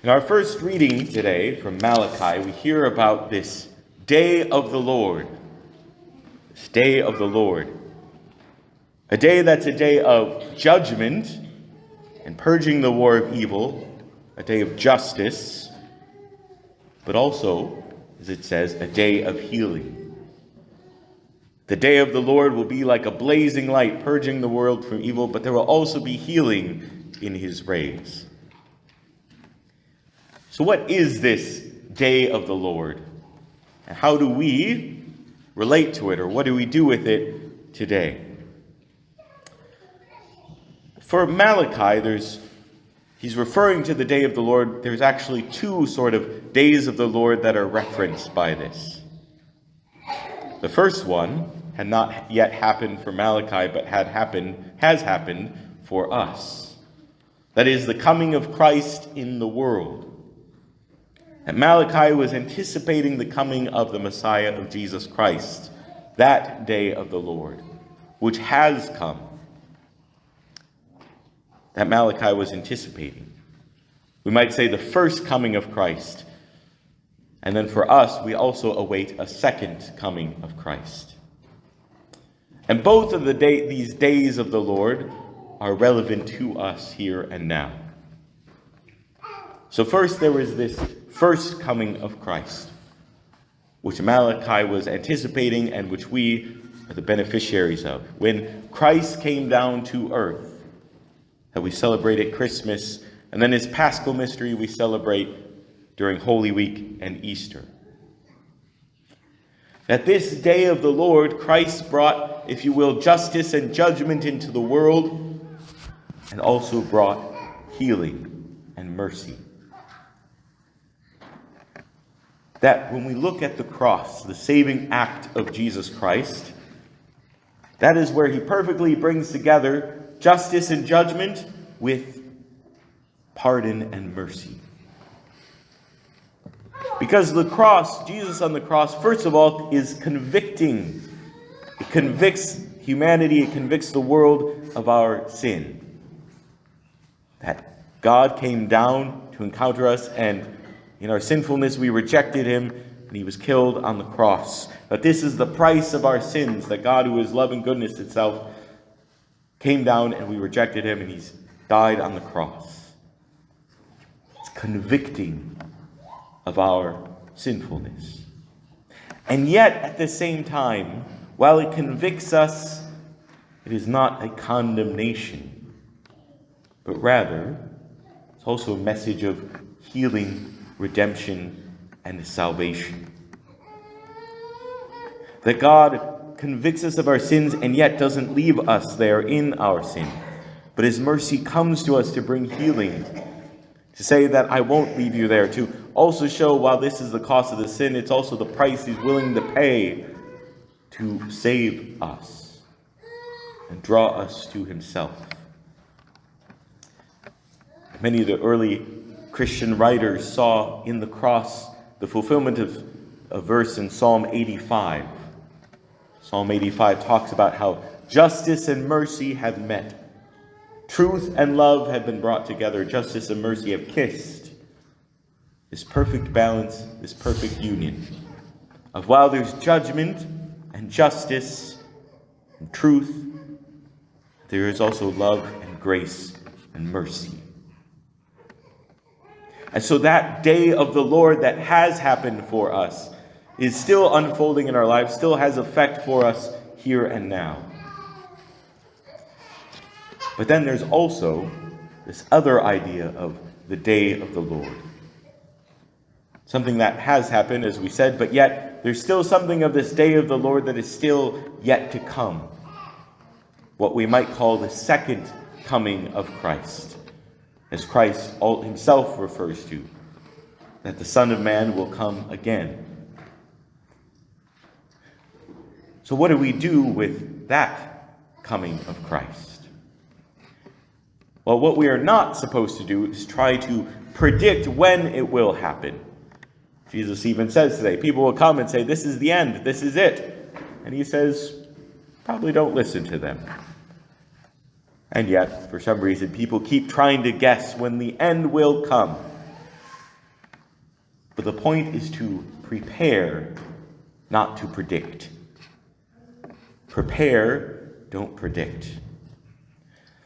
In our first reading today from Malachi, we hear about this day of the Lord. This day of the Lord. A day that's a day of judgment and purging the war of evil, a day of justice, but also, as it says, a day of healing. The day of the Lord will be like a blazing light, purging the world from evil, but there will also be healing in his rays. So what is this day of the Lord? And how do we relate to it, or what do we do with it today? For Malachi, he's referring to the day of the Lord. There's actually two sort of days of the Lord that are referenced by this. The first one had not yet happened for Malachi, but has happened for us. That is the coming of Christ in the world. And Malachi was anticipating the coming of the Messiah of Jesus Christ, that day of the Lord, which has come. That Malachi was anticipating. We might say the first coming of Christ. And then for us, we also await a second coming of Christ. And both of these days of the Lord are relevant to us here and now. So first there was this first coming of Christ, which Malachi was anticipating and which we are the beneficiaries of. When Christ came down to earth, that we celebrate at Christmas, and then his Paschal mystery we celebrate during Holy Week and Easter. That this day of the Lord, Christ brought, if you will, justice and judgment into the world, and also brought healing and mercy. That when we look at the cross, the saving act of Jesus Christ, that is where he perfectly brings together justice and judgment with pardon and mercy. Because the cross, Jesus on the cross, first of all, is convicting. It convicts humanity, it convicts the world of our sin. That God came down to encounter us, and in our sinfulness we rejected him, and he was killed on the cross. That this is the price of our sins, that God, who is love and goodness itself, came down and we rejected him, and he's died on the cross. It's convicting of our sinfulness. And yet, at the same time, while it convicts us, it is not a condemnation, but rather, it's also a message of healing, redemption, and salvation. That God convicts us of our sins and yet doesn't leave us there in our sin, but his mercy comes to us to bring healing, to say that I won't leave you there, to also show while this is the cost of the sin, it's also the price he's willing to pay to save us and draw us to himself. Many of the early Christian writers saw in the cross the fulfillment of a verse in Psalm 85. Psalm 85 talks about how justice and mercy have met. Truth and love have been brought together. Justice and mercy have kissed. This perfect balance, this perfect union of while there's judgment and justice and truth, there is also love and grace and mercy. And so that day of the Lord that has happened for us is still unfolding in our lives, still has effect for us here and now. But then there's also this other idea of the day of the Lord. Something that has happened, as we said, but yet there's still something of this day of the Lord that is still yet to come. What we might call the second coming of Christ, as Christ himself refers to, that the Son of Man will come again. So what do we do with that coming of Christ? Well, what we are not supposed to do is try to predict when it will happen. Jesus even says today, people will come and say, this is the end, this is it. And he says, probably don't listen to them. And yet, for some reason, people keep trying to guess when the end will come. But the point is to prepare, not to predict. Prepare, don't predict.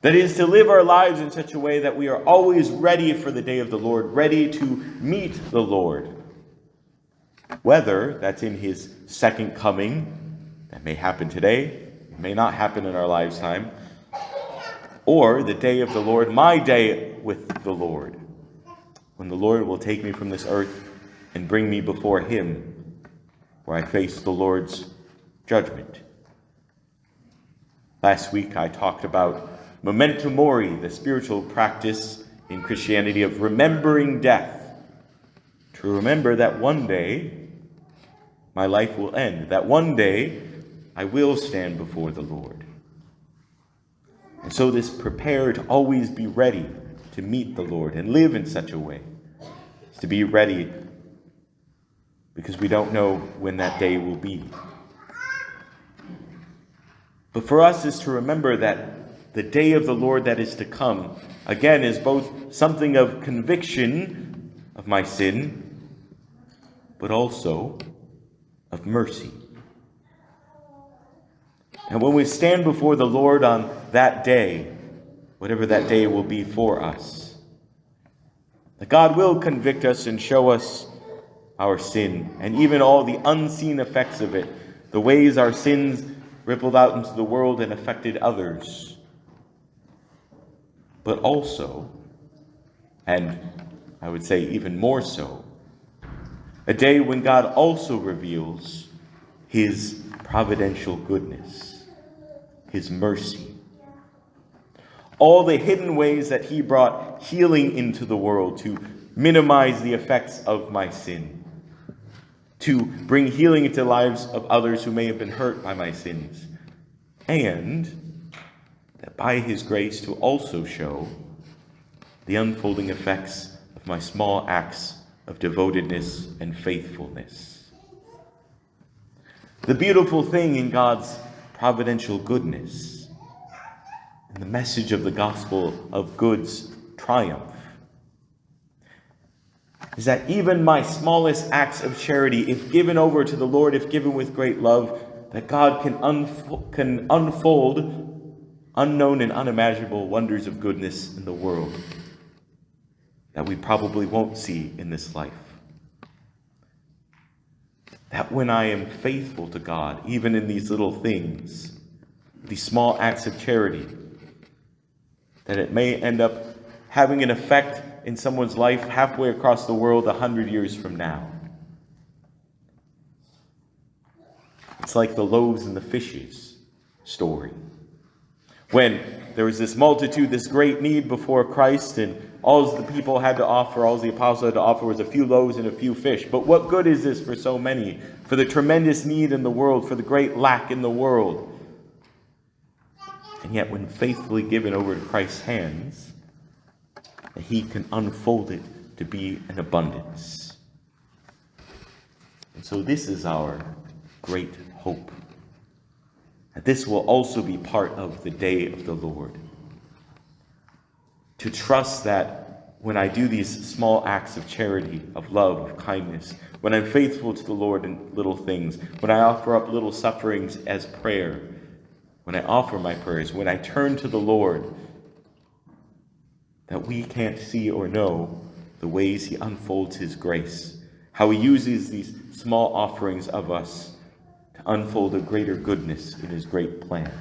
That is, to live our lives in such a way that we are always ready for the day of the Lord, ready to meet the Lord. Whether that's in his second coming, that may happen today, it may not happen in our lifetime, or the day of the Lord, my day with the Lord, when the Lord will take me from this earth and bring me before him, where I face the Lord's judgment. Last week I talked about memento mori, the spiritual practice in Christianity of remembering death. To remember that one day my life will end, that one day I will stand before the Lord. And so this prepare to always be ready to meet the Lord and live in such a way, to be ready because we don't know when that day will be. But for us is to remember that the day of the Lord that is to come, again, is both something of conviction of my sin, but also of mercy. And when we stand before the Lord on that day, whatever that day will be for us, that God will convict us and show us our sin, and even all the unseen effects of it, the ways our sins rippled out into the world and affected others. But also, and I would say even more so, a day when God also reveals his providential goodness, his mercy. All the hidden ways that he brought healing into the world to minimize the effects of my sin, to bring healing into the lives of others who may have been hurt by my sins, and that by his grace to also show the unfolding effects of my small acts of devotedness and faithfulness. The beautiful thing in God's providential goodness, and the message of the gospel of good's triumph, is that even my smallest acts of charity, if given over to the Lord, if given with great love, that God can unfold unknown and unimaginable wonders of goodness in the world that we probably won't see in this life. That when I am faithful to God, even in these little things, these small acts of charity, that it may end up having an effect in someone's life halfway across the world 100 years from now. It's like the loaves and the fishes story. When there was this multitude, this great need before Christ, and all the people had to offer, all the apostles had to offer was a few loaves and a few fish. But what good is this for so many? For the tremendous need in the world, for the great lack in the world. And yet when faithfully given over to Christ's hands, he can unfold it to be an abundance. And so this is our great hope. And this will also be part of the day of the Lord. To trust that when I do these small acts of charity, of love, of kindness, when I'm faithful to the Lord in little things, when I offer up little sufferings as prayer, when I offer my prayers, when I turn to the Lord, that we can't see or know the ways he unfolds his grace, how he uses these small offerings of us to unfold a greater goodness in his great plan.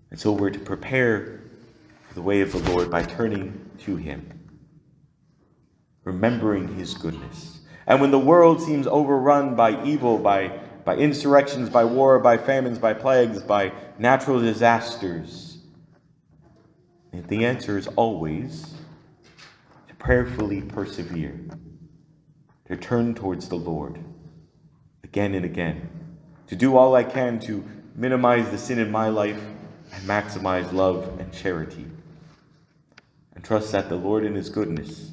And so we're to prepare for the way of the Lord by turning to him, remembering his goodness. And when the world seems overrun by evil, by insurrections, by war, by famines, by plagues, by natural disasters, and the answer is always to prayerfully persevere, to turn towards the Lord again and again, to do all I can to minimize the sin in my life and maximize love and charity, and trust that the Lord in his goodness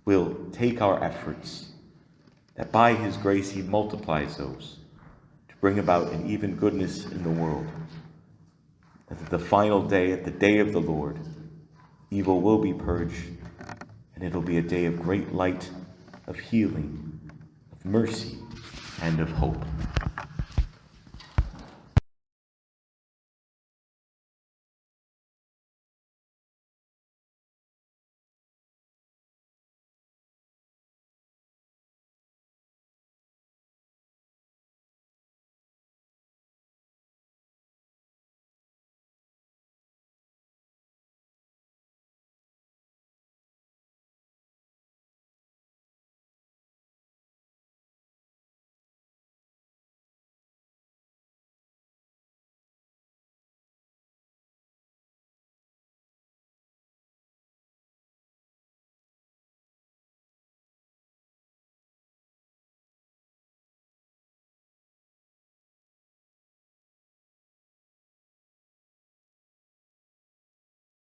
will take our efforts, that by his grace he multiplies those to bring about an even goodness in the world. That at the final day, at the day of the Lord, evil will be purged and and it'll be a day of great light, of healing, of mercy, and of hope.